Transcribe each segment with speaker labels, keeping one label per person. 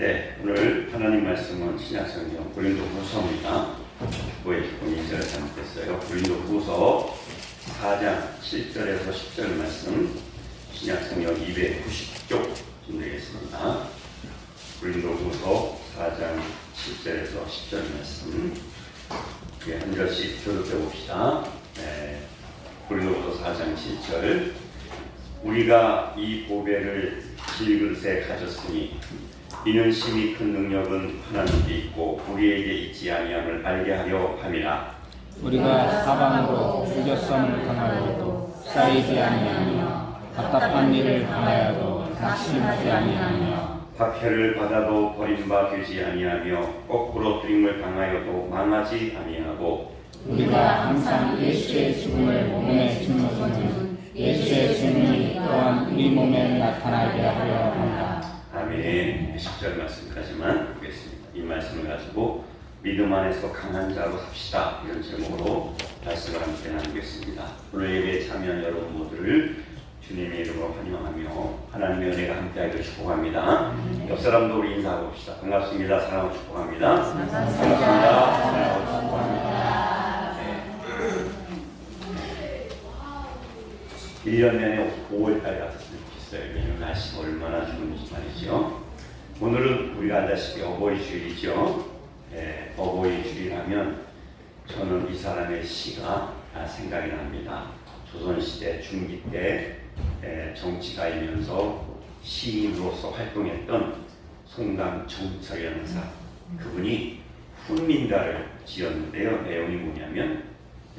Speaker 1: 네, 오늘 하나님 말씀은 신약성경 고린도후서입니다. 뭐에 조금 인쇄를 잘못했어요. 고린도후서 4장 7절에서 10절 말씀, 신약성경 290쪽쯤 되겠습니다. 고린도후서 4장 7절에서 10절 말씀, 한 절씩 교독해 봅시다. 네, 고린도후서 4장 7절. 우리가 이 보배를 질그릇에 가졌으니 이는 심히 큰 능력은 하나님께 있고 우리에게 있지 아니함을 알게 하려 함이라.
Speaker 2: 우리가 사방으로 우겨쌈을 당하여도 쌓이지 아니하며 답답한 일을 당하여도 낙심하지 아니하며
Speaker 1: 박해를 받아도 버림받지 아니하며 거꾸로 들임을 당하여도 망하지 아니하고
Speaker 2: 우리가 항상 예수의 죽음을 몸에 짊어지는 예수의 생명이 또한 우리 몸에 나타나게 하려 한다.
Speaker 1: 아멘. 10절 말씀까지만 보겠습니다. 이 말씀을 가지고 믿음 안에서 강한 자로 삽시다, 이런 제목으로 말씀을 함께 나누겠습니다. 오늘 예배에 참여한 여러분 모두를 주님의 이름으로 환영하며 하나님의 은혜가 함께하기를 축복합니다. 옆 사람도 우리 인사하고 봅시다. 반갑습니다. 사랑하고 축복합니다. 반갑습니다. 사랑하고 축복합니다. 네. 1년 내내 5월달 같았으면 좋겠어요. 왜냐면 날씨가 얼마나 좋은지 말이죠. 오늘은 우리가 알다시피 어버이주일이죠. 어버이주일하면 저는 이 사람의 시가 생각이 납니다. 조선시대 중기 때 정치가이면서 시인으로서 활동했던 송강 정철 양사, 그분이 훈민가를 지었는데요. 내용이 뭐냐면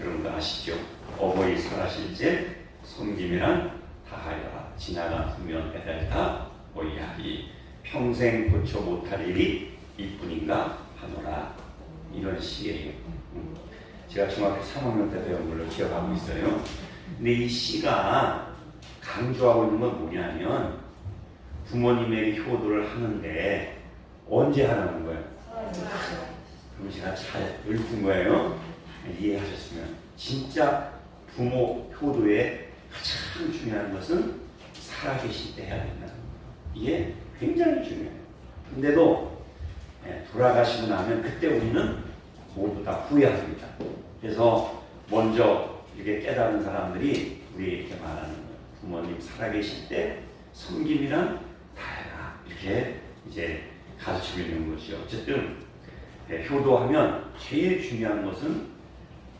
Speaker 1: 여러분도 아시죠? 어버이 설하실 때 섬김이란 다하여라, 지나간 후면 애달다 오이하리, 평생 고쳐 못할 일이 이뿐인가 하노라, 이런 시예요. 제가 중학교 3학년 때 배운 걸로 기억하고 있어요. 근데 이 시가 강조하고 있는 건 뭐냐면 부모님에게 효도를 하는데 언제 하라는 거예요? 그럼 제가 잘 읊은 거예요. 이해하셨으면. 진짜 부모 효도에 가장 중요한 것은 살아계실 때 해야 된다는 거예요. 이게 굉장히 중요해요. 근데도 돌아가시고 나면 그때 우리는 모두 다 후회합니다. 그래서 먼저 이렇게 깨달은 사람들이 우리에게 이렇게 말하는 거예요. 부모님 살아계실 때 섬김이란 다해라, 이렇게 이제 가르치고 있는 것이요. 어쨌든 효도하면 제일 중요한 것은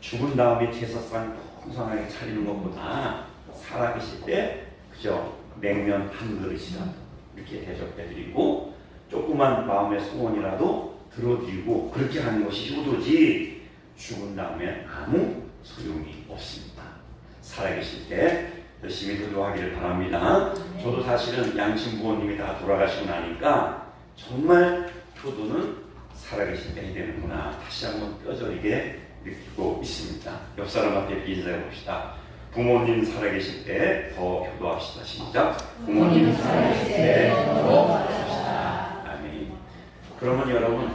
Speaker 1: 죽은 다음에 제사상 풍성하게 차리는 것보다 살아계실 때 그저 냉면 한 그릇이라도 이렇게 대접해드리고 조그만 마음의 소원이라도 들어드리고 그렇게 하는 것이 효도지, 죽은 다음에 아무 소용이 없습니다. 살아계실 때 열심히 효도하기를 바랍니다. 저도 사실은 양친 부모님이 다 돌아가시고 나니까 정말 효도는 살아계실 때 해야 되는구나 다시 한번 뼈저리게 느끼고 있습니다. 옆 사람한테 인사해 봅시다. 부모님 살아계실 때 더 효도합시다. 시작. 부모님 살아계실 때 더 효도합시다. 아멘. 그러면 여러분,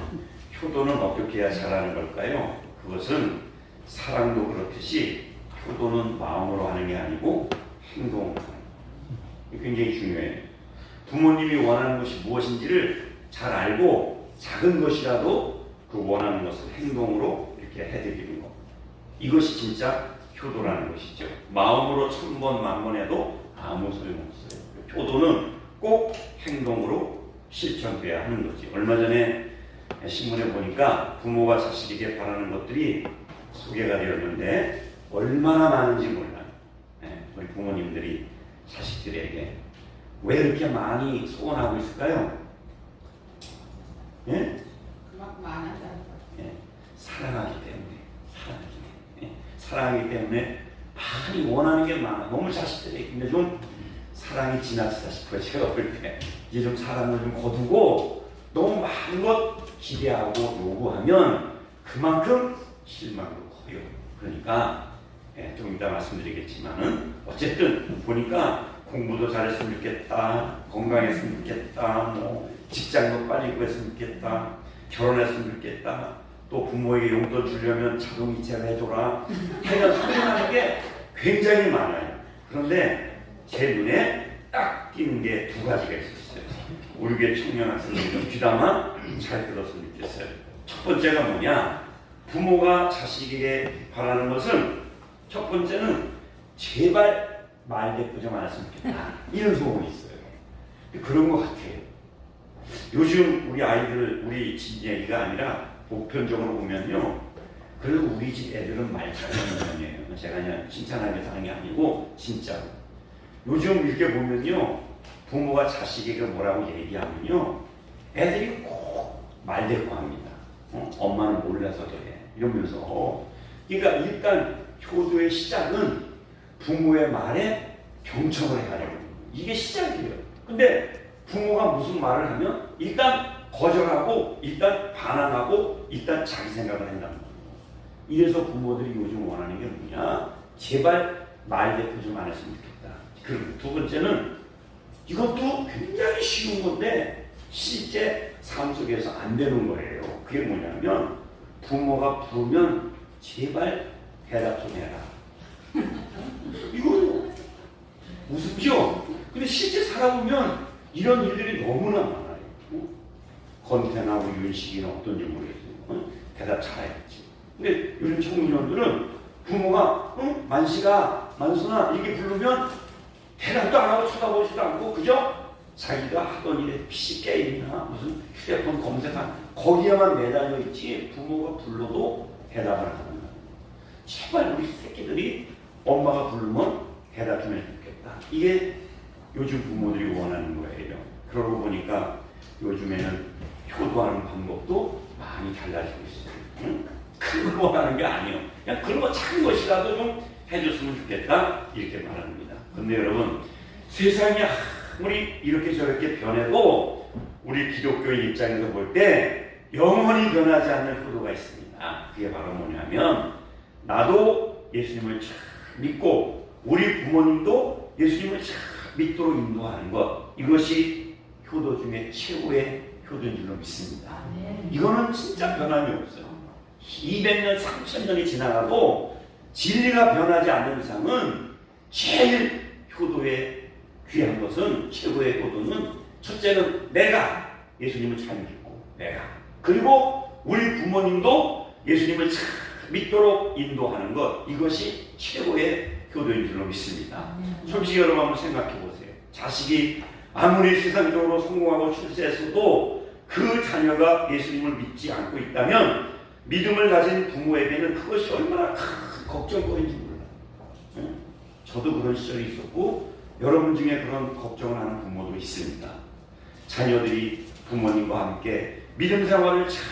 Speaker 1: 효도는 어떻게 해야 잘하는 걸까요? 그것은 사랑도 그렇듯이 효도는 마음으로 하는 게 아니고 행동으로 하는 거예요. 굉장히 중요해요. 부모님이 원하는 것이 무엇인지를 잘 알고 작은 것이라도 그 원하는 것을 행동으로 이렇게 해드리는 것, 이것이 진짜 효도라는 것이죠. 마음으로 1000번 만번 해도 아무 소용없어요. 효도는 꼭 행동으로 실천돼야 하는 거지. 얼마 전에 신문에 보니까 부모가 자식에게 바라는 것들이 소개가 되었는데 얼마나 많은지 몰라요. 우리 부모님들이 자식들에게 왜 이렇게 많이 소원하고 있을까요?
Speaker 3: 막 많아져.
Speaker 1: 사랑하기 때문에. 사랑하기 때문에 많이 원하는 게 많아. 너무 자식들에게. 근데 좀 사랑이 지나치다 싶어요. 제가 볼 때 이제 좀 사랑을 좀 거두고 너무 많은 것 기대하고 요구하면 그만큼 실망도 커요. 그러니까 좀 이따 말씀드리겠지만은 어쨌든 보니까 공부도 잘했으면 좋겠다, 건강했으면 좋겠다, 뭐 직장도 빨리 구했으면 좋겠다, 결혼했으면 좋겠다, 또 부모에게 용돈 주려면 자동이체를 해줘라, 하여간 소리하는 게 굉장히 많아요. 그런데 제 눈에 딱 띄는 게 두 가지가 있었어요. 우리 교회 청년 학생들이 좀 귀담아 잘 들었으면 좋겠어요. 첫 번째가 뭐냐? 부모가 자식에게 바라는 것은 첫 번째는 제발 말대꾸 좀 안 했으면 좋겠다. 이런 소원이 있어요. 그런 것 같아요. 요즘 우리 아이들, 우리 집 얘기가 아니라 보편적으로 보면요. 그래도 우리 집 애들은 말 잘하는 편이에요. 제가 그냥 칭찬하면서 하는 게 아니고 진짜로. 요즘 이렇게 보면요. 부모가 자식에게 뭐라고 얘기하면요. 애들이 꼭 말대꾸 합니다. 엄마는 몰라서 그래. 이러면서. 그러니까 일단 효도의 시작은 부모의 말에 경청을 해야 돼요. 이게 시작이에요. 근데 부모가 무슨 말을 하면 일단 거절하고 일단 반항하고 일단 자기 생각을 한다는 거예요. 이래서 부모들이 요즘 원하는 게 뭐냐? 제발 말대꾸 좀 안 했으면 좋겠다. 그리고 두 번째는 이것도 굉장히 쉬운 건데 실제 삶 속에서 안 되는 거예요. 그게 뭐냐면 부모가 부르면 제발 대답 좀 해라. 이거요. 무섭죠? 근데 실제 살아보면 이런 일들이 너무나 많아요. 건태나 우리 윤식이는 어떤지 모르겠어요. 대답 잘해야지. 근데 요즘 청소년들은 부모가 만식아, 만순아 이렇게 부르면 대답도 안 하고 쳐다보지도 않고 그죠? 자기가 하던 일에 PC 게임이나 무슨 휴대폰 검색한 거기에만 매달려 있지 부모가 불러도 대답을 안 하는 거예요. 제발 우리 새끼들이 엄마가 부르면 대답 좀 해주면 좋겠다. 이게 요즘 부모들이 원하는 거예요. 그러고 보니까 요즘에는 효도하는 방법도 많이 달라지고 있어요. 응? 큰 거 원하는 게 아니에요. 그냥 그런 거 작은 것이라도 좀 해줬으면 좋겠다. 이렇게 말합니다. 근데 여러분, 세상이 아무리 이렇게 저렇게 변해도 우리 기독교의 입장에서 볼 때 영원히 변하지 않는 효도가 있습니다. 그게 바로 뭐냐면 나도 예수님을 참 믿고 우리 부모님도 예수님을 참 믿도록 인도하는 것, 이것이 효도 중에 최고의 효도인 줄로 믿습니다. 이거는 진짜 변함이 없어요. 200년, 3000년이 지나가도 진리가 변하지 않는 이상은 제일 효도에 귀한 것은, 최고의 효도는 첫째는 내가 예수님을 잘 믿고 내가, 그리고 우리 부모님도 예수님을 참 믿도록 인도하는 것, 이것이 최고의 효도인 줄로 믿습니다. 솔직히 여러분 한번 생각해 보세요. 자식이 아무리 세상적으로 성공하고 출세했어도 그 자녀가 예수님을 믿지 않고 있다면 믿음을 가진 부모에게는 그것이 얼마나 큰 걱정거리인지 몰라요. 저도 그런 시절이 있었고 여러분 중에 그런 걱정을 하는 부모도 있습니다. 자녀들이 부모님과 함께 믿음 생활을 잘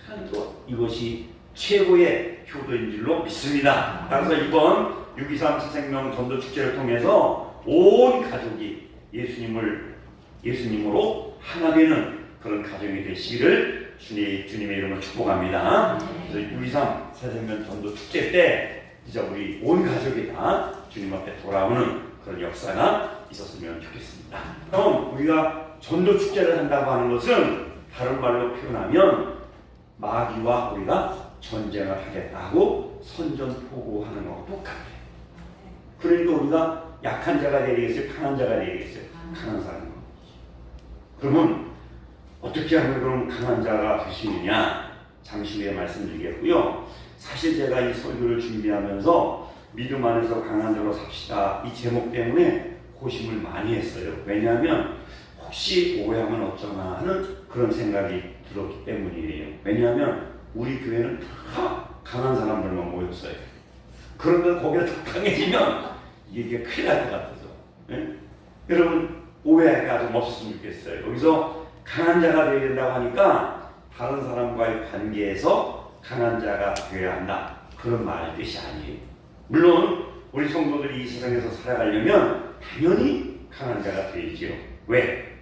Speaker 1: 하는 것, 이것이 최고의 효도인 줄로 믿습니다. 따라서 이번 6.23 새생명 전도 축제를 통해서 온 가족이 예수님으로 하나 되는 그런 가정이 되시기를 주님의 이름으로 축복합니다. 그래서 6.23 새생명 전도 축제 때 이제 우리 온 가족이 다 주님 앞에 돌아오는 그런 역사가 있었으면 좋겠습니다. 그럼 우리가 전도 축제를 한다고 하는 것은 다른 말로 표현하면 마귀와 우리가 전쟁을 하겠다고 선전포고하는 것과 똑같아요. 그러니까 우리가 약한 자가 되겠어요? 강한 자가 되겠어요? 강한 사람. 그러면 어떻게 하면 그럼 강한 자가 될 수 있느냐? 잠시 후에 말씀드리겠고요. 사실 제가 이 설교를 준비하면서 믿음 안에서 강한 자로 삽시다, 이 제목 때문에 고심을 많이 했어요. 왜냐하면 혹시 오해하면 어쩌나 하는 그런 생각이 들었기 때문이에요. 왜냐하면 우리 교회는 다 강한 사람들만 모였어요. 그런데 거기가 더 강해지면 이게 큰일 날 것 같아서. 네? 여러분 오해가 좀 없었으면 좋겠어요. 여기서 강한 자가 되어야 된다고 하니까 다른 사람과의 관계에서 강한 자가 되어야 한다, 그런 말 뜻이 아니에요. 물론 우리 성도들이 이 세상에서 살아가려면 당연히 강한 자가 되지요. 왜?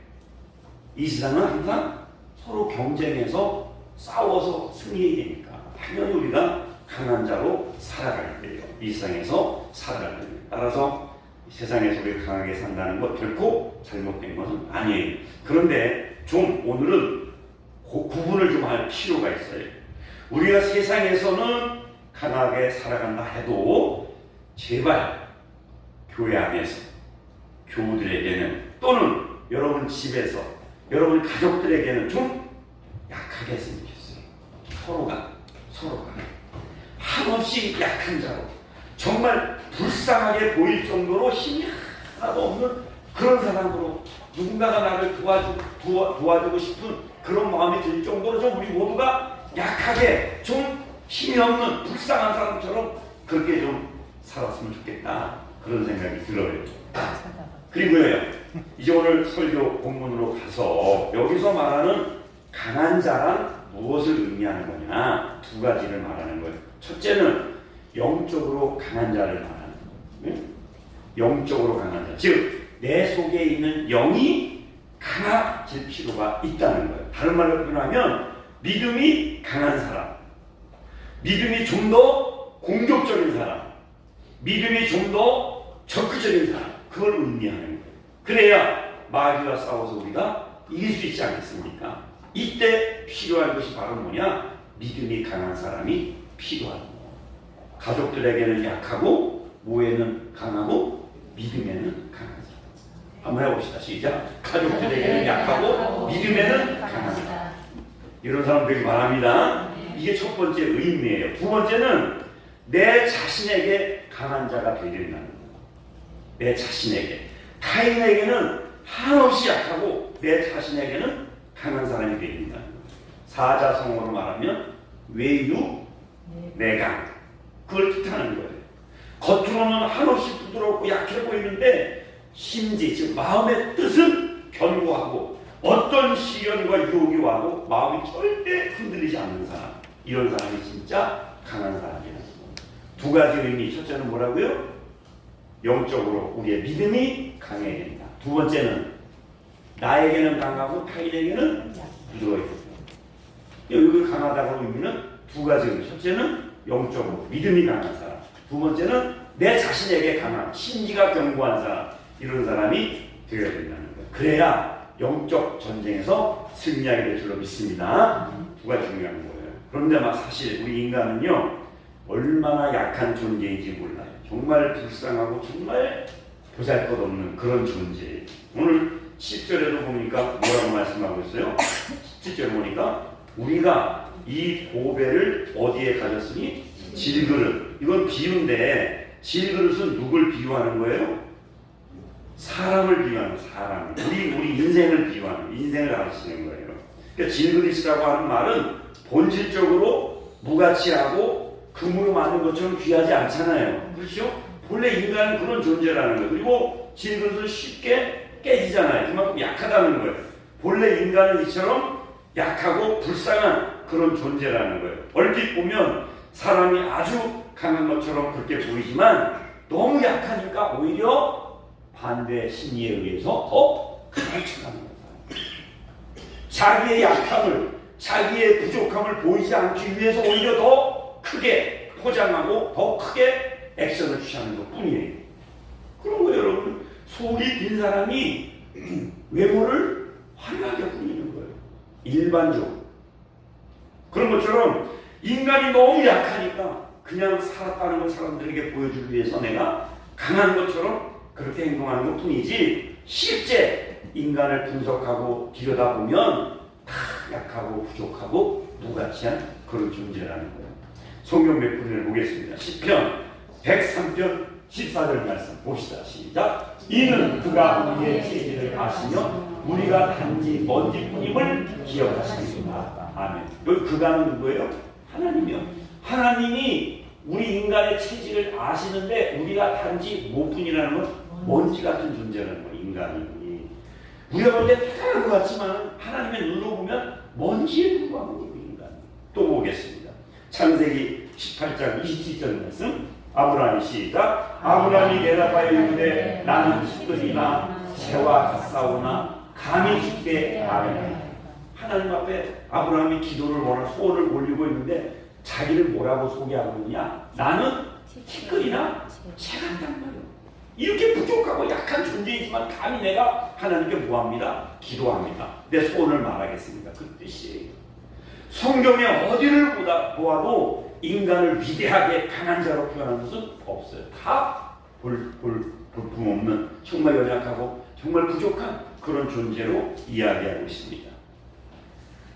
Speaker 1: 이 세상은 항상 서로 경쟁해서 싸워서 승리해야 되니까 당연히 우리가 강한 자로 살아갈 거예요. 이 세상에서 살아갈 거예요. 따라서 세상에서 우리가 강하게 산다는 것 결코 잘못된 것은 아니에요. 그런데 좀 오늘은 구분을 좀 할 필요가 있어요. 우리가 세상에서는 강하게 살아간다 해도 제발 교회 안에서 교우들에게는, 또는 여러분 집에서 여러분 가족들에게는 좀 약하게 했으면 좋겠어요. 서로가 한없이 약한 자로 정말 불쌍하게 보일 정도로 힘이 하나도 없는 그런 사람으로 누군가가 나를 도와주고 싶은 그런 마음이 들 정도로 좀 우리 모두가 약하게 좀 힘이 없는 불쌍한 사람처럼 그렇게 좀 살았으면 좋겠다 그런 생각이 들어요. 그리고요 이제 오늘 설교 본문으로 가서 여기서 말하는 강한 자란 무엇을 의미하는 거냐 두 가지를 말하는 거예요. 첫째는 영적으로 강한 자를 말하는 거예요. 영적으로 강한 자, 즉 내 속에 있는 영이 강해질 필요가 있다는 거예요. 다른 말로 표현하면 믿음이 강한 사람, 믿음이 좀 더 공격적인 사람, 믿음이 좀 더 적극적인 사람, 그걸 의미하는 거예요. 그래야 마귀와 싸워서 우리가 이길 수 있지 않겠습니까? 이때 필요한 것이 바로 뭐냐? 믿음이 강한 사람이 필요한 거예요. 가족들에게는 약하고 모에는 강하고 믿음에는 강한 사람. 한번 해봅시다. 시작. 가족들에게는 약하고 믿음에는 강한 사람. 이런 사람들이 말합니다. 이게 첫 번째 의미예요. 두 번째는 내 자신에게 강한 자가 되야 된다는 거예요. 내 자신에게. 타인에게는 한없이 약하고 내 자신에게는 강한 사람이 되야 된다는 거예요. 사자성어로 말하면 외유, 내강. 그걸 뜻하는 거예요. 겉으로는 한없이 부드럽고 약해 보이는데 심지, 즉 마음의 뜻은 견고하고 어떤 시련과 유혹이 와도 마음이 절대 흔들리지 않는 사람, 이런 사람이 진짜 강한 사람이라는 거예요. 두 가지 의미. 첫째는 뭐라고요? 영적으로 우리의 믿음이 강해야 된다. 두 번째는 나에게는 강하고 타인에게는 부드러워야 된다. 여기 강하다고 의미는 두 가지 의미. 첫째는 영적으로 믿음이 강한 사람, 두 번째는 내 자신에게 강한 심지가 견고한 사람, 이런 사람이 되어야 된다는 거예요. 그래야 영적 전쟁에서 승리하게 될 줄로 믿습니다. 두 가지 중요한 거예요. 그런데 사실 우리 인간은요 얼마나 약한 존재인지 몰라요. 정말 불쌍하고 정말 보잘것없는 그런 존재예요. 오늘 10절에도 보니까 뭐라고 말씀하고 있어요? 10절에 보니까 우리가 이 보배를 어디에 가졌으니? 질그릇. 이건 비유인데 질그릇은 누굴 비유하는 거예요? 사람을 비유하는 사람. 우리 인생을 비유하는, 인생을 가르치는 거예요. 그러니까 질그릇이라고 하는 말은 본질적으로 무가치하고 금으로 만든 것처럼 귀하지 않잖아요. 그렇죠? 본래 인간은 그런 존재라는 거예요. 그리고 질그릇은 쉽게 깨지잖아요. 그만큼 약하다는 거예요. 본래 인간은 이처럼 약하고 불쌍한 그런 존재라는 거예요. 얼핏 보면 사람이 아주 강한 것처럼 그렇게 보이지만 너무 약하니까 오히려 반대 심리에 의해서 더 강한 척하는 거예요. 자기의 약함을, 자기의 부족함을 보이지 않기 위해서 오히려 더 크게 포장하고 더 크게 액션을 취하는 것 뿐이에요. 그런 거예요, 여러분. 속이 빈 사람이 외모를 화려하게 꾸미는 거예요. 일반적으로. 그런 것처럼 인간이 너무 약하니까 그냥 살았다는 걸 사람들에게 보여주기 위해서 내가 강한 것처럼 그렇게 행동하는 것 뿐이지 실제 인간을 분석하고 들여다보면 다 약하고 부족하고 무가치한 그런 존재라는 거예요. 성경 몇 군데를 보겠습니다. 시편 103편 14절 말씀 봅시다. 시작. 이는 그가 우리의 죄를 아시며 우리가 단지 먼지뿐임을 기억하십니다. 아멘. 여기 그가는 누구예요? 하나님이요. 하나님이 우리 인간의 체질을 아시는데 우리가 단지 뭐뿐이라는 건 먼지 같은 존재라는 거예요. 인간이. 우리가 볼 때 대단한 것 같지만 하나님의 눈으로 보면 먼지에 불과한 거예요. 인간. 또 보겠습니다. 창세기 18장 27절 말씀. 아브라함이 시작. 아브라함이 대답하여 이르되 나는 티끌이나 새와 같사오나 감히 주께 아뢰나. 하나님 앞에 아브라함이 기도를 소원을 올리고 있는데 자기를 뭐라고 소개하고 있냐? 나는 티끌이나 새 같단 말이에요. 이렇게 부족하고 약한 존재이지만 감히 내가 하나님께 뭐합니다? 기도합니다. 내 소원을 말하겠습니다. 그 뜻이에요. 성경에 어디를 보아도 인간을 위대하게 강한 자로 표현하는 것은 없어요. 다 볼품없는 정말 연약하고 정말 부족한 그런 존재로 이야기하고 있습니다.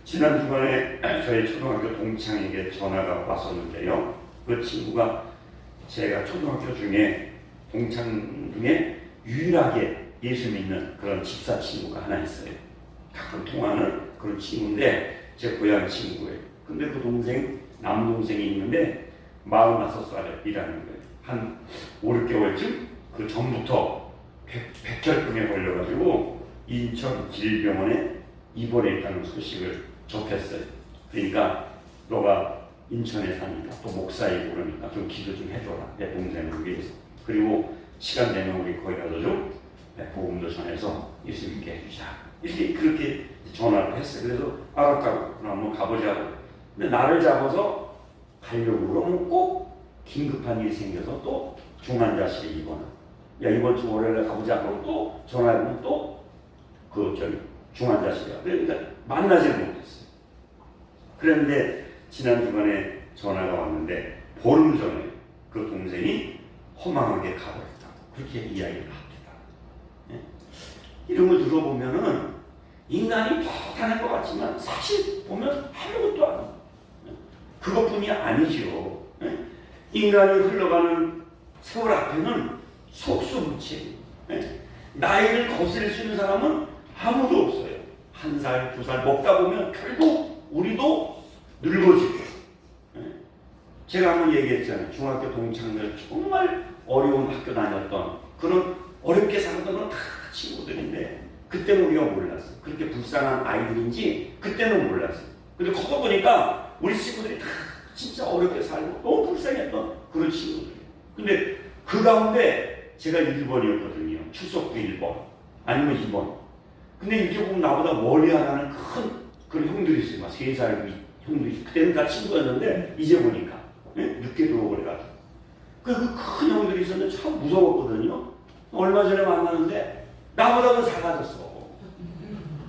Speaker 1: 지난 주간에 저희 초등학교 동창에게 전화가 왔었는데요. 그 친구가 제가 초등학교 중에 동창 중에 유일하게 예수 믿는 그런 집사 친구가 하나 있어요. 가끔 통화하는 그런 친구인데 제 고향 친구예요. 근데 그 동생, 남동생이 있는데 45살이라는 거예요. 한 5, 6개월쯤 그 전부터 백혈병에 걸려가지고 인천 질병원에 입원해 있다는 소식을 접했어요. 그러니까 너가 인천에 사니까 또 목사이고 그러니까 좀 기도 좀 해줘라. 내 동생을 위해서. 그리고 시간 되면 우리 거기 가서 좀 복음도 전해서 예수 믿게 해주자. 이렇게 그렇게 전화를 했어요. 그래서 알았다고. 그럼 한번 가보자고. 근데 나를 잡아서 가려고 그러면 꼭 긴급한 일이 생겨서 또 중환자실에 입원을. 야 이번 주 월요일에 가보자. 그러고 또 전화해보면 또 중환자실이야. 그러니까 만나지를 못했어요. 그런데 지난 주간에 전화가 왔는데 보름 전에 그 동생이 허망하게 가버렸다고 그렇게 이야기를 합니다. 예? 이런 걸 들어보면은 인간이 대단한 것 같지만 사실 보면 아무것도 아니에요. 그것뿐이 아니죠. 예? 인간이 흘러가는 세월 앞에는 속수무책이에요. 예? 나이를 거스릴 수 있는 사람은 아무도 없어요. 1살, 2살 먹다 보면 결국 우리도 늙어지고. 예? 제가 한번 얘기했잖아요. 중학교 동창들 정말 어려운 학교 다녔던 그런 어렵게 살았던 건 다 친구들인데 그때는 우리가 몰랐어요. 그렇게 불쌍한 아이들인지 그때는 몰랐어요. 근데 커서 보니까 우리 친구들이 다 진짜 어렵게 살고 너무 불쌍했던 그런 친구들이에요. 근데 그 가운데 제가 1번이었거든요. 출석부 1번 아니면 2번. 근데 이렇게 보면 나보다 머리 하나는 큰 그런 형들이 있어요. 막 3살 형들이 있어요. 그때는 다 친구였는데 이제 보니까 늦게 들어오고 그래가지고 그 큰 형들이 있었는데 참 무서웠거든요. 얼마 전에 만났는데 나보다 더 작아졌어.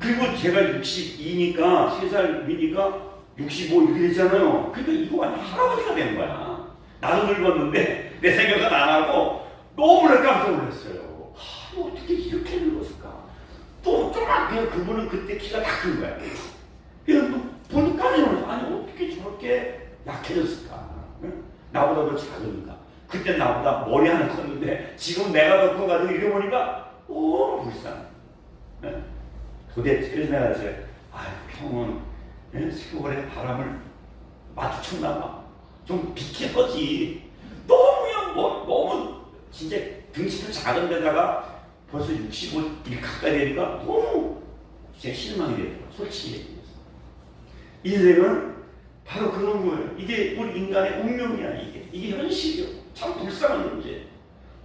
Speaker 1: 그리고 제가 62니까 3살 위니까 65 이렇게 되잖아요. 그러니까 이거 완전 할아버지가 된 거야. 나도 늙었는데 내 생각은 안 하고 너무 깜짝 놀랐어요. 어떻게 이렇게 늙었을까? 또 조그맣게 그분은 그때 키가 다 큰 거야. 그래서 보니까 깜짝 놀랐어. 아니 어떻게 저렇게 약해졌을까? 나보다 더 작으니까. 그때 나보다 머리 하나 컸는데 지금 내가 더 커가지고 이렇게 보니까 너무 불쌍해. 도대체 그래서 내가 그랬어요. 아유 형은 세월의 바람을 마주쳤나 봐. 좀 비켜거지. 너무 진짜 등치도 작은 데다가 벌써 65 가까이 되니까 너무 진짜 실망이 되더라고요. 솔직히 얘기해서. 인생은 바로 그런 거예요. 이게 우리 인간의 운명이야. 이게 현실이요. 참 불쌍한 문제.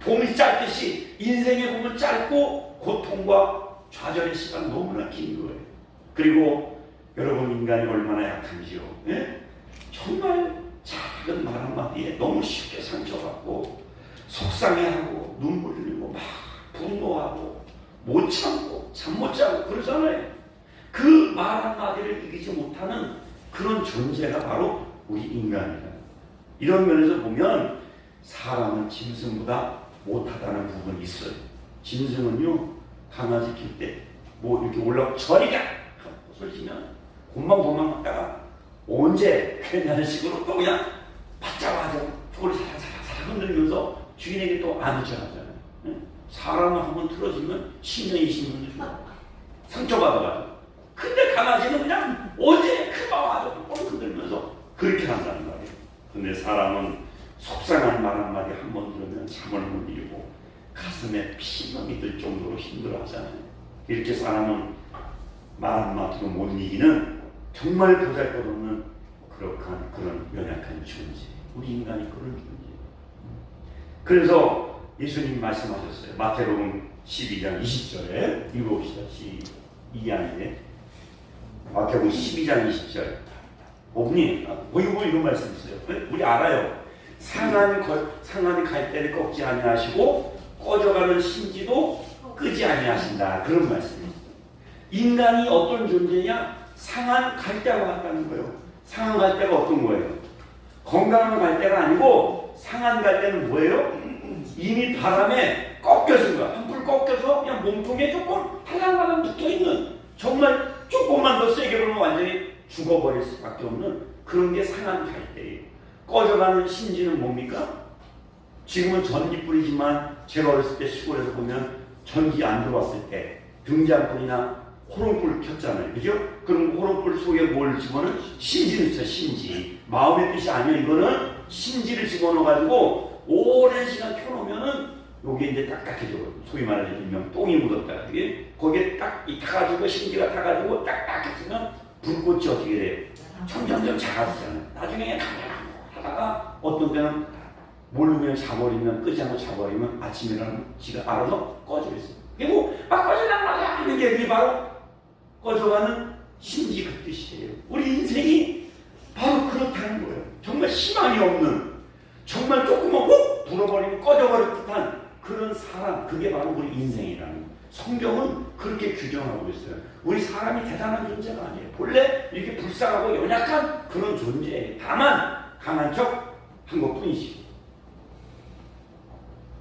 Speaker 1: 봄이 짧듯이 인생의 봄은 짧고 고통과 좌절의 시간 너무나 긴 거예요. 그리고 여러분 인간이 얼마나 약한지요. 예? 정말 작은 말 한마디에 너무 쉽게 상처받고 속상해하고 눈물 흘리고 막 분노하고 못 참고 잠 못 자고 그러잖아요. 그 말 한마디를 이기지 못하는 그런 존재가 바로 우리 인간이다. 이런 면에서 보면 사람은 짐승보다 못하다는 부분이 있어요. 짐승은요 강아지 킬 때 뭐 이렇게 올라오고 저리가 소리치면 곰방 갔다가 언제 그랬냐는 식으로 또 그냥 받자마자 그걸 살짝 흔들면서 주인에게 또 안으쳐가잖아요. 사람은 한번 틀어지면 10년 20년 상처받아가지고. 근데 강아지는 그냥 언제 그만 와서 또 흔들면서 그렇게 한다는 말이에요. 근데 사람은 속상한 말 한마디 한 번 들으면 잠을 못 이루고 가슴에 피멍이 들 정도로 힘들어하잖아요. 이렇게 사람은 말 한마디로 못 이기는 정말 보잘것없는 그런 연약한 존재. 우리 인간이 그런 존재예요. 그래서 예수님이 말씀하셨어요. 마태복음 12장 20절에 읽어봅시다. 이게 아닌데 마태복음 12장 20절. 어머니, 이거 이런 말씀 있어요. 우리 알아요. 상한 갈대를 꺾지 아니하시고 꺼져가는 심지도 끄지 아니하신다. 그런 말씀이에요. 인간이 어떤 존재냐? 상한 갈대와 같다는 거예요. 상한 갈대가 어떤 거예요? 건강한 갈대가 아니고 상한 갈대는 뭐예요? 이미 바람에 꺾여진 거야. 한풀 꺾여서 그냥 그냥 몸통에 조금 하나하나 붙어있는, 정말 조금만 더 세게 보면 완전히 죽어버릴 수밖에 없는 그런 게 상한 갈대예요. 꺼져가는 심지는 뭡니까? 지금은 전기불이지만 제가 어렸을 때 시골에서 보면 전기 안 들어왔을 때 등잔불이나 호롱불 켰잖아요. 그죠? 그럼 호롱불 속에 뭘 집어넣으면 심지를 있죠. 심지. 마음의 뜻이 아니에요. 이거는 심지를 집어넣어가지고 오랜 시간 켜놓으면은 요게 이제 딱딱해져. 소위 말해서 일명 똥이 묻었다. 거기에 딱 타가지고 심지가 타가지고 딱딱해지면 불꽃이 어떻게 돼요? 점점점 작아지잖아요. 나중에 하다가 어떤 때는 모르면 자버리면, 끄지 않고 자버리면 아침에 일어나면 지가 알아서 꺼져 있어요. 그리고 막 꺼져나가야 하는 게 그게 바로 꺼져가는 심지 그 뜻이에요. 우리 인생이 바로 그렇다는 거예요. 정말 희망이 없는, 정말 조금만 훅 불어버리면 꺼져버릴 듯한 그런 사람, 그게 바로 우리 인생이라는 거예요. 성경은 그렇게 규정하고 있어요. 우리 사람이 대단한 존재가 아니에요. 본래 이렇게 불쌍하고 연약한 그런 존재예요. 다만 강한 척 한 것뿐이지.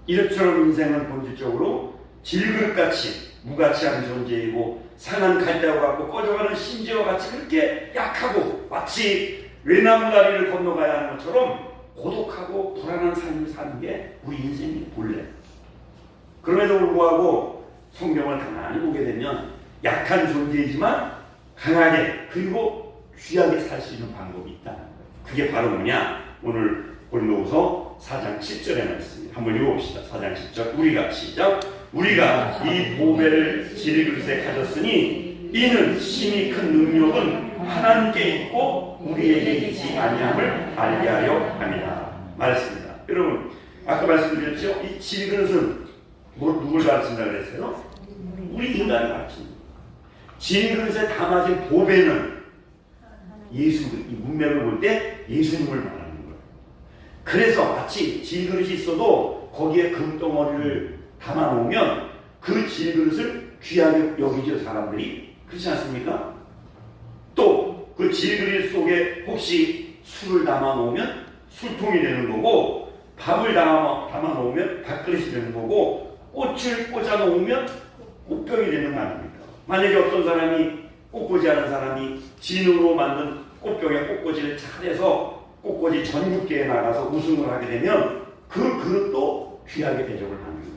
Speaker 1: 이렇처럼 인생은 본질적으로 질그릇같이 무가치한 존재이고 상한 갈대와 같고 꺼져가는 심지와 같이 그렇게 약하고 마치 외나무다리를 건너가야 하는 것처럼 고독하고 불안한 삶을 사는 게 우리 인생의 본래. 그럼에도 불구하고 성경을 가만히 보게 되면 약한 존재이지만 강하게 그리고 귀하게 살 수 있는 방법이 있다는 거예요. 그게 바로 뭐냐? 오늘 고린도후서 4장 10절에 말씀입니다. 한번 읽어봅시다. 4장 10절 우리가 시작. 우리가 이 보배를 질그릇에 가졌으니 이는 심히 큰 능력은 하나님께 있고 우리에게 있지 아니함을 알게 하려 함이라 말했습니다. 여러분 아까 말씀드렸죠? 이 질그릇은 누굴 가르친다 그랬어요? 우리 인간을 가르칩니다. 질그릇에 담아진 보배는 예수, 이 문맥을 볼 때 예수님을 말하는 거예요. 그래서 마치 질그릇이 있어도 거기에 금덩어리를 담아놓으면 그 질그릇을 귀하게 여기죠, 사람들이. 그렇지 않습니까? 또 그 질그릇 속에 혹시 술을 담아놓으면 술통이 되는 거고, 밥을 담아놓으면 밥그릇이 되는 거고, 꽃을 꽂아놓으면 꽃병이 되는 거 아닙니까? 만약에 어떤 사람이 꽃꽂이 하는 사람이 진으로 만든 꽃병에 꽃꽂이를 잘해서 꽃꽂이 전국계에 나가서 우승을 하게 되면 그 그릇도 귀하게 대접을 하는 거예요.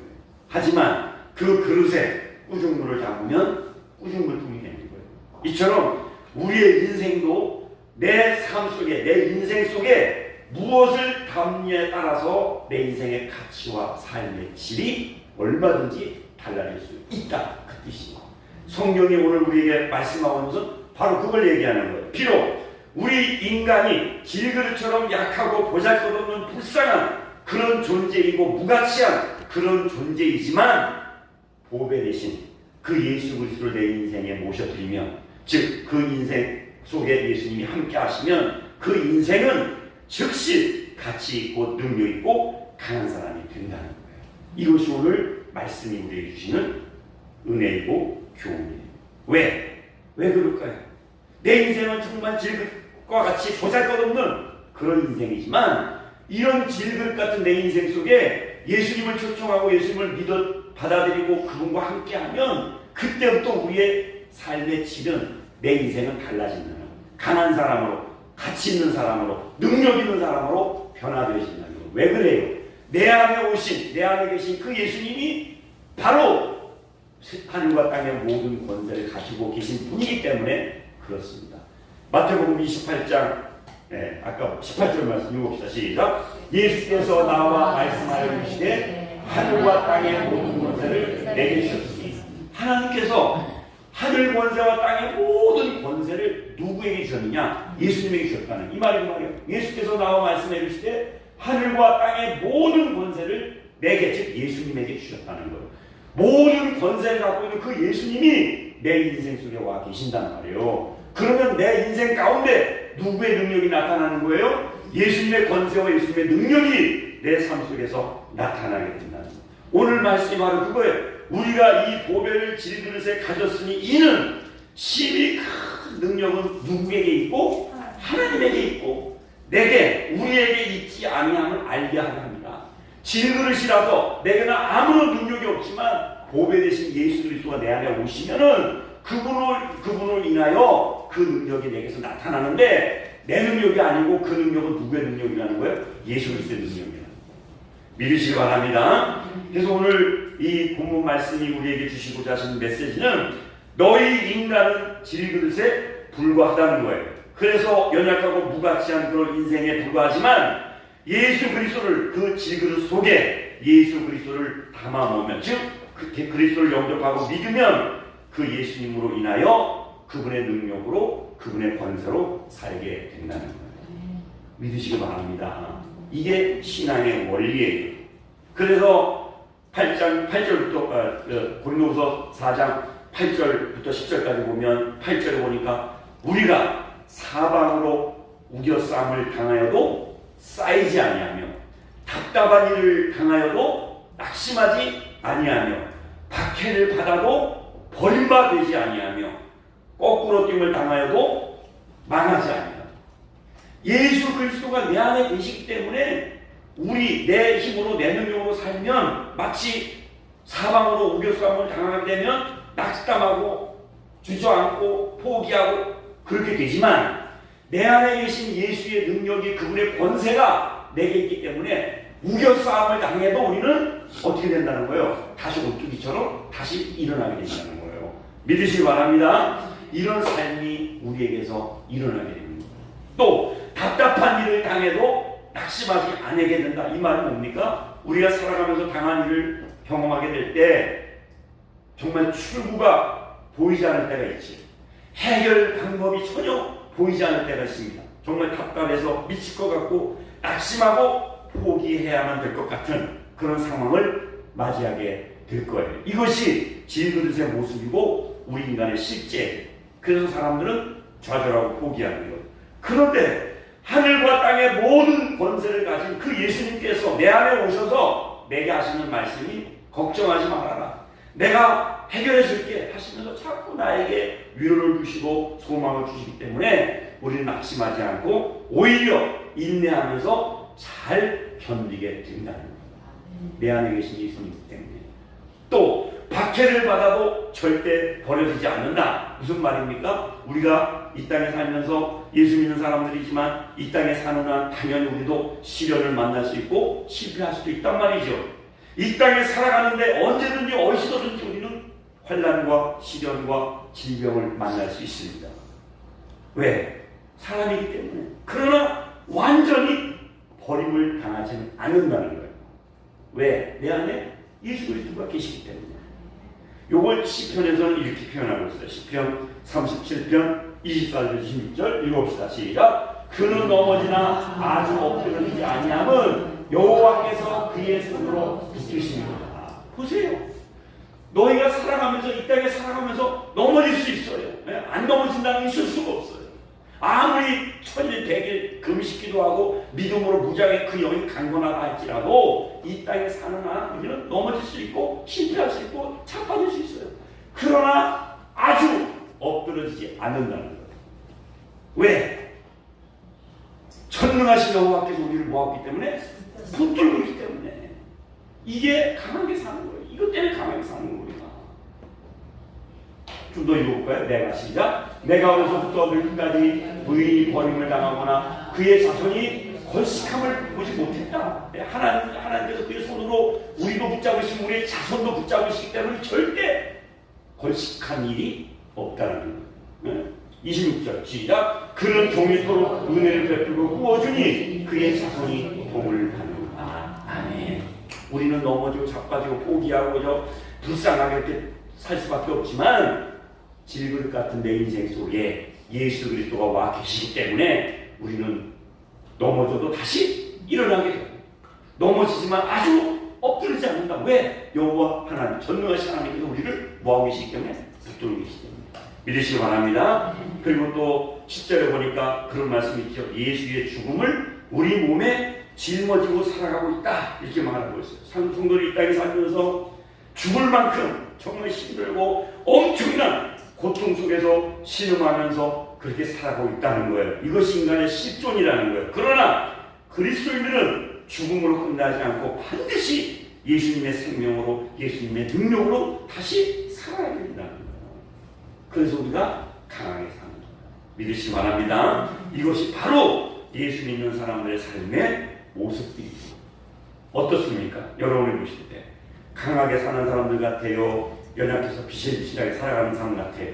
Speaker 1: 하지만 그 그릇에 꾸중물을 담으면 꾸중물통이 되는 거예요. 이처럼 우리의 인생도 내 삶 속에, 내 인생 속에 무엇을 담느냐에 따라서 내 인생의 가치와 삶의 질이 얼마든지 달라질 수 있다. 그 뜻이에요. 성경이 오늘 우리에게 말씀하고 있는 것은 바로 그걸 얘기하는 거예요. 비록 우리 인간이 질그릇처럼 약하고 보잘것없는 불쌍한 그런 존재이고 무가치한 그런 존재이지만 보배 대신 그 예수 그리스도를 내 인생에 모셔드리면, 즉 그 인생 속에 예수님이 함께 하시면 그 인생은 즉시 가치 있고 능력 있고 강한 사람이 된다는 거예요. 이것이 오늘 말씀이 우리에게 주시는 은혜이고 교훈이에요. 왜 그럴까요? 내 인생은 정말 질그릇과 같이 보잘것없는 그런 인생이지만 이런 질그릇 같은 내 인생 속에 예수님을 초청하고 예수님을 믿어 받아들이고 그분과 함께하면 그때부터 우리의 삶의 질은, 내 인생은 달라진다는 거예요. 강한 사람으로, 가치 있는 사람으로, 능력 있는 사람으로 변화되어진다는 거예요. 왜 그래요? 내 안에 오신, 내 안에 계신 그 예수님이 바로 하늘과 땅의 모든 권세를 가지고 계신 분이기 때문에 그렇습니다. 마태복음 28장, 아까 18절 말씀 읽읍시다. 시작. 예수께서 나와 말씀하여 주시되 하늘과 땅의 모든 권세를 내게 주셨으니, 하나님께서 하늘 권세와 땅의 모든 권세를 누구에게 주셨느냐? 예수님에게 주셨다는 이 말이에요. 예수께서 나와 말씀해 주시되 하늘과 땅의 모든 권세를 내게, 즉 예수님에게 주셨다는 거예요. 모든 권세를 갖고 있는 그 예수님이 내 인생 속에 와 계신단 말이에요. 그러면 내 인생 가운데 누구의 능력이 나타나는 거예요? 예수님의 권세와 예수님의 능력이 내 삶 속에서 나타나게 된다는 거예요. 오늘 말씀이 바로 그거예요. 우리가 이 보배를 질그릇에 가졌으니 이는 심히 큰 능력은 누구에게 있고 하나님에게 있고 내게, 우리에게 있지 아니함을 알게 하려 합니다. 질그릇이라서 내게는 아무런 능력이 없지만 보배 되신 예수 그리스도가 내 안에 오시면은 그분을 인하여 그 능력이 내게서 나타나는데 내 능력이 아니고 그 능력은 누구의 능력이라는 거예요? 예수 그리스도의 능력이라는 거예요. 믿으시기 바랍니다. 그래서 오늘 이 본문 말씀이 우리에게 주시고자 하시는 메시지는 너희 인간은 질그릇에 불과하다는 거예요. 그래서 연약하고 무가치한 그런 인생에 불과하지만 예수 그리스도를 그 질그릇 속에 예수 그리스도를 담아놓으면 즉 그리스도를 영접하고 믿으면 그 예수님으로 인하여 그분의 능력으로 그분의 권세로 살게 된다는 거예요. 믿으시기 바랍니다. 이게 신앙의 원리예요. 그래서 8절부터 고린도후서 4장 8절부터 10절까지 보면 8절에 보니까 우리가 사방으로 우겨싸움을 당하여도 쌓이지 아니하며 답답한 일을 당하여도 낙심하지 아니하며 박해를 받아도 버림받지 아니하며 거꾸로 뛸을 당하여도 망하지 아니하며 예수 그리스도가 내 안에 계시기 때문에 우리 내 힘으로 내 능력으로 살면 마치 사방으로 우겨싸움을 당하게 되면 낙담하고 주저앉고 포기하고 그렇게 되지만 내 안에 계신 예수의 능력이 그분의 권세가 내게 있기 때문에 우겨싸움을 당해도 우리는 어떻게 된다는 거예요? 다시 오뚜기처럼 다시 일어나게 된다는 거예요. 믿으시기 바랍니다. 이런 삶이 우리에게서 일어나게 됩니다. 또 답답한 일을 당해도 낙심하지 않게 된다. 이 말은 뭡니까? 우리가 살아가면서 당한 일을 경험하게 될 때 정말 출구가 보이지 않을 때가 있지. 해결 방법이 전혀 보이지 않을 때가 있습니다. 정말 답답해서 미칠 것 같고 낙심하고 포기해야만 될 것 같은 그런 상황을 맞이하게 될 거예요. 이것이 질그릇의 모습이고 우리 인간의 실제. 그래서 사람들은 좌절하고 포기하는 거예요. 그런데 하늘과 땅의 모든 권세를 가진 그 예수님께서 내 안에 오셔서 내게 하시는 말씀이 걱정하지 말아라. 내가 해결해 줄게 하시면서 자꾸 나에게 위로를 주시고 소망을 주시기 때문에 우리는 낙심하지 않고 오히려 인내하면서 잘 견디게 된다는 겁니다. 내 안에 계신 예수님 때문에. 또 박해를 받아도 절대 버려지지 않는다. 무슨 말입니까? 우리가 이 땅에 살면서 예수 믿는 사람들이지만 이 땅에 사는 한 당연히 우리도 시련을 만날 수 있고 실패할 수도 있단 말이죠. 이 땅에 살아가는데 언제든지 어디서든지 우리는 환난과 시련과 질병을 만날 수 있습니다. 왜? 사람이기 때문에. 그러나 완전히 버림을 당하지는 않는다는 거예요. 왜? 내 안에 예수 그리스도가 계시기 때문에. 요걸 시편에서는 이렇게 표현하고 있어요. 시편 37편 24절 26절 읽어봅시다. 시작. 그는 넘어지나 아주 엎드러지지 아니함은 여호와께서 그의 손으로 붙드십니다. 보세요. 너희가 살아가면서 이 땅에 살아가면서 넘어질 수 있어요. 안 넘어진다는 게 있을 수가 없어요. 아무리 천일 백일 금식기도 하고 믿음으로 무장에 그 영이 강건하다 할지라도 이 땅에 사는 한 우리는 넘어질 수 있고 실패할 수 있고 자빠질 수 있어요. 그러나 아주 엎드러지지 않는다는 거예요. 왜? 전능하신 여호와께서 우리를 모았기 때문에 붙들고 있기 때문에 이게 강하게 사는 거예요. 이것 때문에 강하게 사는 거예요. 좀 더 읽어볼까요? 내가 시작. 내가 어려서부터 늙기까지 의인이 버림을 당하거나 그의 자손이 걸식함을 보지 못했다. 하나님께서 그의 손으로 우리도 붙잡으시고 우리의 자손도 붙잡으시기 때문에 절대 걸식한 일이 없다는 거예요. 26절 시작. 그는 종일토록 은혜를 베풀고 구워주니 그의 자손이 복을 받는다. 아멘. 우리는 넘어지고 자빠지고 포기하고 불쌍하게 이렇게 살 수밖에 없지만 질그릇 같은 내 인생 속에 예수 그리스도가 와 계시기 때문에 우리는 넘어져도 다시 일어나게 되고 넘어지지만 아주 엎드리지 않는다. 왜? 여호와 하나님 전능하신 하나님께서 우리를 모아고 계시기 때문에 붙들고 계시기 때문에 믿으시기 바랍니다. 그리고 또 10절에 보니까 그런 말씀이 있죠. 예수의 죽음을 우리 몸에 짊어지고 살아가고 있다. 이렇게 말하고 있어요. 성도들이 이 땅에 살면서 죽을 만큼 정말 힘들고 엄청난 고통 속에서 신음하면서 그렇게 살아가고 있다는 거예요. 이것이 인간의 실존이라는 거예요. 그러나 그리스도인들은 죽음으로 끝나지 않고 반드시 예수님의 생명으로, 예수님의 능력으로 다시 살아야 된다는 거예요. 그래서 우리가 강하게 사는 거예요. 믿으시기 바랍니다. 이것이 바로 예수 믿는 사람들의 삶의 모습들이죠. 어떻습니까? 여러분이 보실 때 강하게 사는 사람들 같아요? 연약해서 비실비실하게 살아가는 사람 같아요?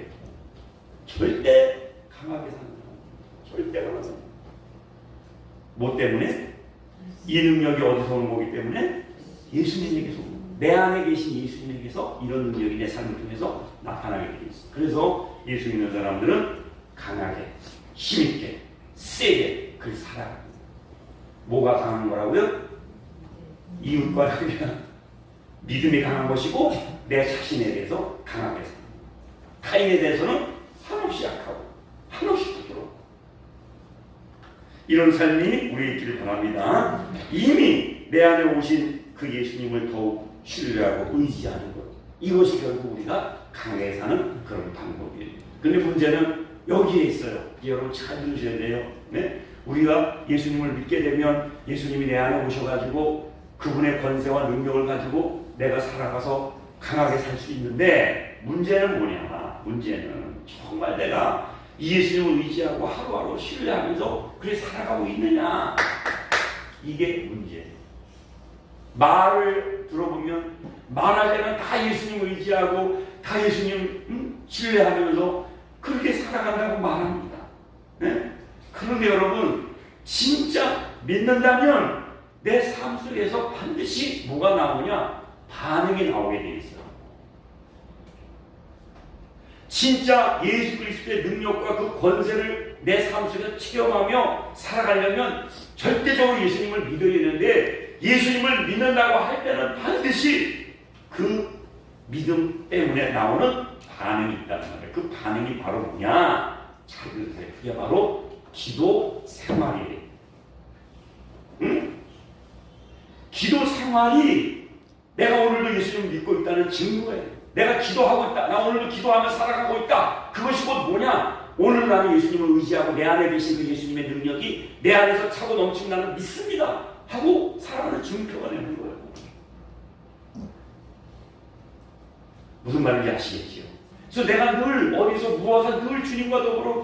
Speaker 1: 절대 강하게 사는 사람, 절대 강하게 사는 사람. 뭐 때문에? 이 능력이 어디서 오는 거기 때문에? 예수님에게서, 내 안에 계신 예수님에게서 이런 능력이 내 삶을 통해서 나타나게 되어 있어요. 그래서 예수 믿는 사람들은 강하게, 힘있게, 세게 그렇게 살아갑니다. 뭐가 강한 거라고요? 이웃과 관계가 믿음이 강한 것이고 내 자신에 대해서 강하게 삽니다. 타인에 대해서는 한없이 약하고 한없이 부드러워. 이런 삶이 우리의 있기를 바랍니다. 이미 내 안에 오신 그 예수님을 더욱 신뢰하고 의지하는 것, 이것이 결국 우리가 강하게 사는 그런 방법이에요. 근데 문제는 여기에 있어요. 여러분 잘 들으셔야 돼요. 네? 우리가 예수님을 믿게 되면 예수님이 내 안에 오셔가지고 그분의 권세와 능력을 가지고 내가 살아가서 강하게 살 수 있는데, 문제는 뭐냐? 문제는 정말 내가 이 예수님을 의지하고 하루하루 신뢰하면서 그렇게 살아가고 있느냐? 이게 문제예요. 말을 들어보면 말할 때는 다 예수님을 의지하고 다 예수님 신뢰하면서 그렇게 살아간다고 말합니다. 네? 그런데 여러분, 진짜 믿는다면 내 삶 속에서 반드시 뭐가 나오냐? 반응이 나오게 돼 있어요. 진짜 예수 그리스도의 능력과 그 권세를 내 삶 속에서 체험하며 살아가려면 절대적으로 예수님을 믿어야 되는데, 예수님을 믿는다고 할 때는 반드시 그 믿음 때문에 나오는 반응이 있다는 말이에요. 그 반응이 바로 뭐냐? 잘 들으세요. 그게 바로 기도 생활이에요. 응? 기도 생활이 내가 오늘도 예수님을 믿고 있다는 증거예요. 내가 기도하고 있다. 나 오늘도 기도하며 살아가고 있다. 그것이 곧 뭐냐? 오늘 나는 예수님을 의지하고 내 안에 계신 그 예수님의 능력이 내 안에서 차고 넘치고 나는 믿습니다 하고 살아가는 증표가 되는 거예요. 무슨 말인지 아시겠지요? 그래서 내가 늘 어디서 누워서 늘 주님과 더불어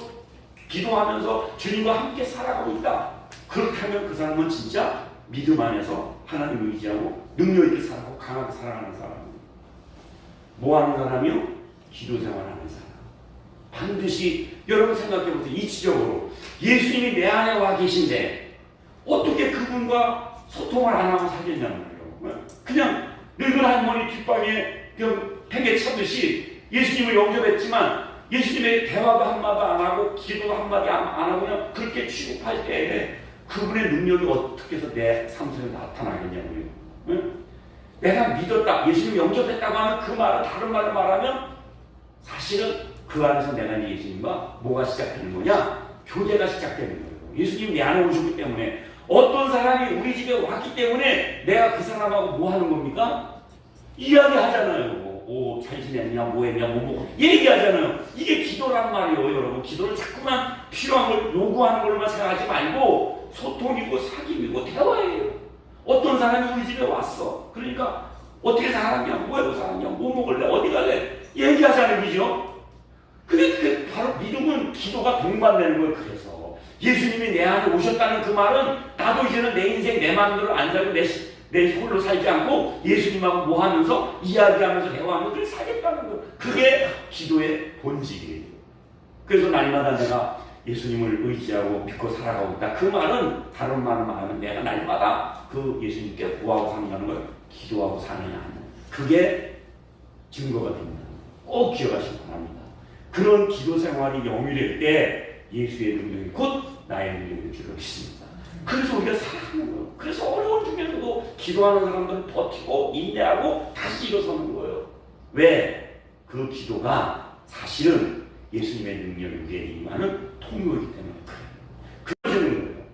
Speaker 1: 기도하면서 주님과 함께 살아가고 있다. 그렇게 하면 그 사람은 진짜 믿음 안에서 하나님을 의지하고 능력 있게 살아가고 강하게 살아가는 사람입니다. 뭐 하는 사람이요? 기도 생활하는 사람. 반드시 여러분 생각해 보세요. 이치적으로 예수님이 내 안에 와 계신데 어떻게 그분과 소통을 안 하고 살겠냐는 거예요. 그냥 늙은 할머니 뒷방에 팽개 차듯이 예수님을 영접했지만 예수님에게 대화도 한마디 안 하고 기도도 한마디 안 하고 그냥 그렇게 취급할 때 그분의 능력이 어떻게 해서 내 삶 속에 나타나겠냐고요. 응? 내가 믿었다, 예수님 영접했다고 하는 그 말은, 다른 말로 말하면 사실은 그 안에서 내가 예수님과 뭐가 시작되는 거냐? 교제가 시작되는 거예요. 예수님 내 안에 오셨기 때문에, 어떤 사람이 우리 집에 왔기 때문에 내가 그 사람하고 뭐 하는 겁니까? 이야기하잖아요. 오, 잘 지냈냐, 뭐 했냐, 뭐 얘기하잖아요. 이게 기도란 말이에요, 여러분. 기도를 자꾸만 필요한 걸 요구하는 걸로만 생각하지 말고 소통이고 사귐이고 대화예요. 어떤 사람이 우리 집에 왔어. 그러니까 어떻게 살았냐, 뭐 하고 살았냐, 뭐 먹을래, 어디 갈래 얘기하자는 거죠. 그게 바로 믿음은 기도가 동반되는 거예요. 그래서 예수님이 내 안에 오셨다는 그 말은 나도 이제는 내 인생 내 마음대로 안 살고 내 홀로 살지 않고 예수님하고 뭐 하면서 이야기하면서 대화하면서 그렇게 살겠다는 거예요. 그게 기도의 본질이에요. 그래서 날마다 내가 예수님을 의지하고 믿고 살아가고 있다. 그 말은 다른 말을 말하면 내가 날마다 그 예수님께 구하고 산다는 걸 기도하고 사느냐 하는, 그게 증거가 됩니다. 꼭 기억하시기 바랍니다. 그런 기도 생활이 영위될 때 예수의 능력이 곧 나의 능력일 줄 믿습니다. 그래서 우리가 살아가는 거예요. 그래서 어려운 중에서도 기도하는 사람들은 버티고 인내하고 다시 일어서는 거예요. 왜? 그 기도가 사실은 예수님의 능력이 우리에게 임하는 통로이기 때문에 그래요. 그러시는 거예요.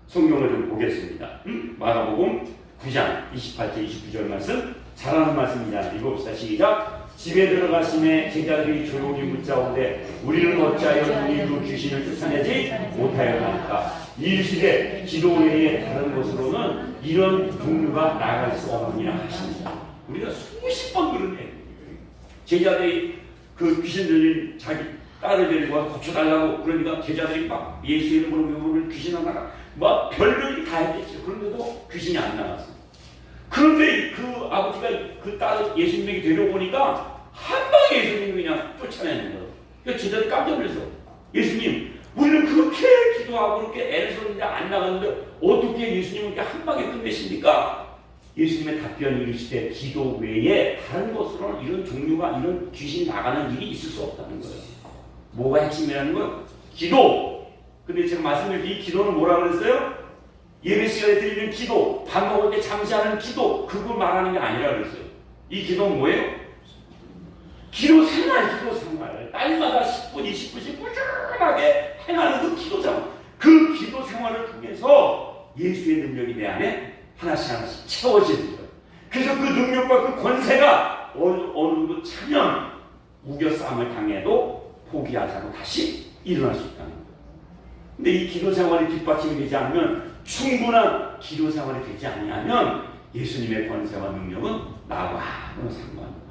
Speaker 1: 성경을 좀 보겠습니다. 마가복음 9장 28절 29절 말씀, 잘하는 말씀입니다. 읽어봅시다. 시작. 집에 들어가심에 제자들이 조용히 묻자오되 우리는 어찌하여 눈이 그 귀신을 쫓아내지 못하였나이까. 일시대 기도 외에 다른 곳으로는 이런 종류가 나아갈 수 없느니라 하십니다. 우리가 수십 번 그런 얘기예요. 제자들이 그 귀신 들린 자기 딸을 데리고 와서 고쳐달라고 그러니까 제자들이 막 예수 이름으로 명을 귀신 하나가 막 별별이 다 했겠죠. 그런데도 귀신이 안 나갔어. 그런데 그 아버지가 그 딸을 예수님에게 데려오니까 한 방에 예수님이 그냥 쫓아내는 거예요. 그러니까 제자들이 깜짝 놀랐어. 예수님, 우리는 그렇게 기도하고 그렇게 애를 썼는데 안 나갔는데 어떻게 예수님은 이렇게 한 방에 끝내십니까? 예수님의 답변이 이르시되 기도 외에 다른 곳으로는 이런 종류가 이런 귀신이 나가는 일이 있을 수 없다는 거예요. 뭐가 핵심이라는 거예요? 기도. 근데 제가 말씀드린 이 기도는 뭐라 그랬어요? 예배 시간에 드리는 기도, 밥 먹을 때 잠시 하는 기도, 그걸 말하는 게 아니라 그랬어요. 이 기도는 뭐예요? 기도 생활, 기도 생활. 날마다 10분, 20분씩 꾸준하게 행하는 그 기도 생활. 그 기도 생활을 통해서 예수의 능력이 내 안에 하나씩 하나씩 채워지는 거예요. 그래서 그 능력과 그 권세가 어느 정도 차면 우겨싸움을 당해도 포기하지 않고 다시 일어날 수 있다는 거예요. 근데 이 기도 생활이 뒷받침이 되지 않으면 충분한 기도 생활이 되지 않으면 예수님의 권세와 능력은 나와 아무런 상관없어요.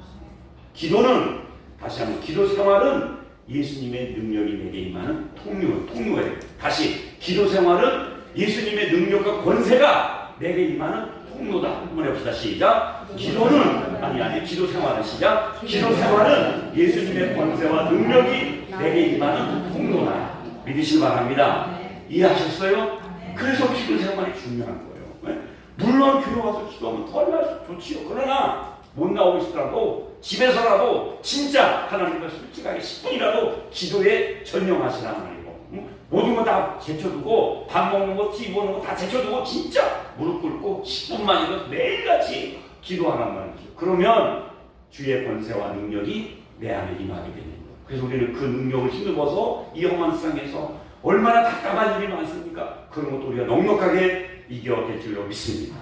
Speaker 1: 기도는 다시 한번 기도 생활은 예수님의 능력이 내게 임하는 통로예요. 다시 기도 생활은 예수님의 능력과 권세가 내게 임하는 통로다. 한번 해봅시다. 시작. 기도는 기도 생활은 시작. 기도 생활은 예수님의 권세와 능력이 내게 임하는 통로다. 믿으시기 바랍니다. 이해하셨어요? 그래서 기도 생활이 중요한 거예요. 물론 교회 와서 기도하면 더 얼마나 좋지요. 그러나 못 나오고 있더라도 집에서라도 진짜 하나님과 솔직하게 10분이라도 기도에 전념하시라는 말이고, 모든 거 다 제쳐두고 밥 먹는 거, TV 보는 거 다 제쳐두고 진짜 무릎 꿇고 10분만이라도 매일같이 기도하란 말이죠. 그러면 주의 권세와 능력이 내 안에 임하게 되는 거예요. 그래서 우리는 그 능력을 힘입어서 이 험한 세상에서 얼마나 답답한 일이 많습니까? 그런 것도 우리가 넉넉하게 이겨낼 줄로 믿습니다.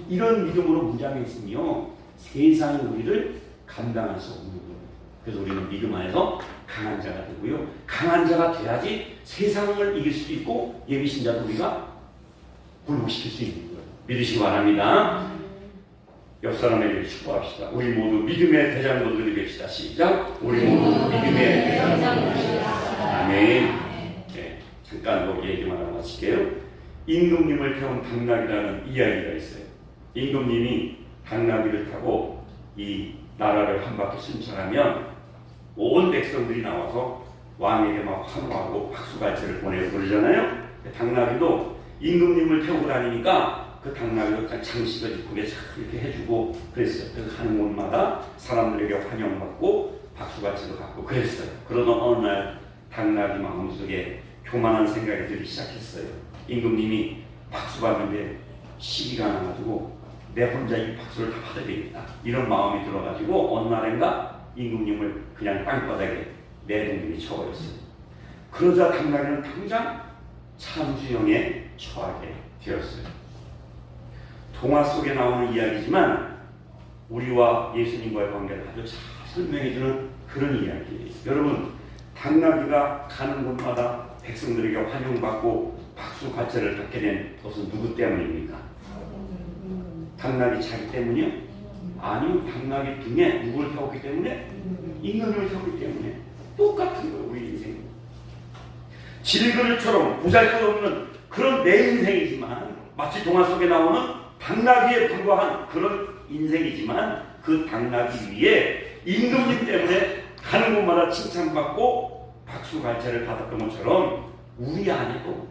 Speaker 1: 이런 믿음으로 무장해 있으며 세상이 우리를 감당할 수 없는 거예요. 그래서 우리는 믿음 안에서 강한 자가 되고요. 강한 자가 돼야지 세상을 이길 수도 있고 예비신자도 우리가 굴복시킬 수 있는 거예요. 믿으시기 바랍니다. 옆 사람에게 축복합시다. 우리 모두 믿음의 대장로들이 됩시다. 시작. 우리 모두 믿음의 대장로들이 됩시다. 아멘. 네, 잠깐 여기 얘기만 하고 마칠게요. 임금님을 태운 당나귀라는 이야기가 있어요. 임금님이 당나귀를 타고 이 나라를 한 바퀴 순찰하면 온 백성들이 나와서 왕에게 막 환호하고 박수갈채를 보내고 그러잖아요. 당나귀도 임금님을 태우고 다니니까 그 당나귀도 장식을 이쁘게 이렇게 해주고 그랬어요. 그래서 가는 곳마다 사람들에게 환영받고 박수갈채도 갖고 그랬어요. 그러던 어느 날 당나귀 마음속에 교만한 생각이 들기 시작했어요. 임금님이 박수 받는데 시기가 나가지고 내 혼자 이 박수를 다 받아야 되겠다. 이런 마음이 들어가지고 어느 날인가 임금님을 그냥 땅바닥에 내동댕이 쳐버렸어요. 그러자 당나귀는 당장 참수형에 처하게 되었어요. 동화 속에 나오는 이야기지만 우리와 예수님과의 관계를 아주 잘 설명해주는 그런 이야기예요. 여러분, 당나귀가 가는 곳마다 백성들에게 환영받고 박수 갈채를 받게 된 것은 누구 때문입니까? 당나귀 자기 때문이요? 아니요. 당나귀 등에 누구를 태웠기 때문에? 임금님을 태웠기 때문에. 똑같은 거예요. 우리 인생. 질그릇처럼 보잘것없는 그런 내 인생이지만 마치 동화 속에 나오는 당나귀에 불과한 그런 인생이지만 그 당나귀 위에 임금님 때문에 가는 곳마다 칭찬받고 박수갈채를 받았던 것처럼 우리 안에도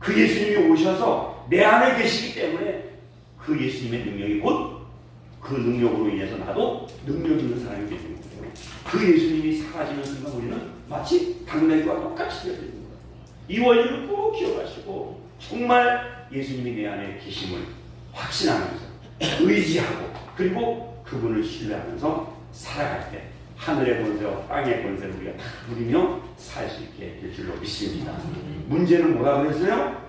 Speaker 1: 그 예수님이 오셔서 내 안에 계시기 때문에 그 예수님의 능력이 곧 그 능력으로 인해서 나도 능력 있는 사람이 되는 거예요. 그 예수님이 사라지는 순간 우리는 마치 당나귀와 똑같이 되는 거예요. 이 원리를 꼭 기억하시고 정말 예수님이 내 안에 계심을 확신하면서 의지하고 그리고 그분을 신뢰하면서 살아갈 때 하늘의 권세와 땅의 권세를 우리가 다 누리며 살 수 있게 될 줄로 믿습니다. 문제는 뭐라고 했어요?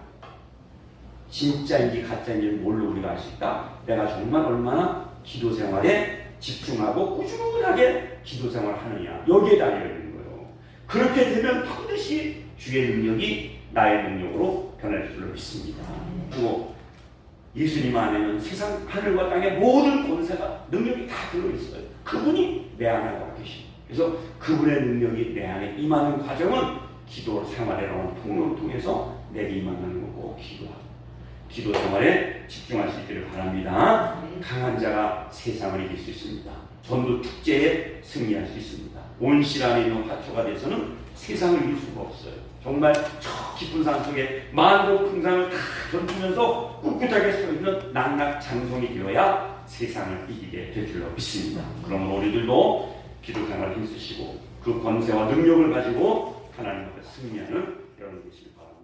Speaker 1: 진짜인지 가짜인지를 뭘로 우리가 알 수 있다? 내가 정말 얼마나 기도 생활에 집중하고 꾸준하게 기도 생활을 하느냐 여기에 달려 있는 거예요. 그렇게 되면 반드시 주의 능력이 나의 능력으로 나타날 줄로 믿습니다. 그리고 예수님 안에는 세상 하늘과 땅의 모든 권세가 능력이 다 들어있어요. 그분이 내 안에 와 계십니다. 그래서 그분의 능력이 내 안에 임하는 과정은 기도 생활이라는 통로를 통해서 내게 임하는 거고 기도 생활에 집중할 수 있기를 바랍니다. 강한 자가 세상을 이길 수 있습니다. 전도 축제에 승리할 수 있습니다. 온실 안에 있는 화초가 돼서는 세상을 이길 수가 없어요. 정말 저 깊은 산 속에 만국 풍랑을 다 견디면서 꿋꿋하게 서 있는 낙낙장성이 되어야 세상을 이기게 될 줄로 믿습니다. 그러므로 우리들도 기도 생활을 힘쓰시고 그 권세와 능력을 가지고 하나님 앞에 승리하는 여러분 되시길 바랍니다.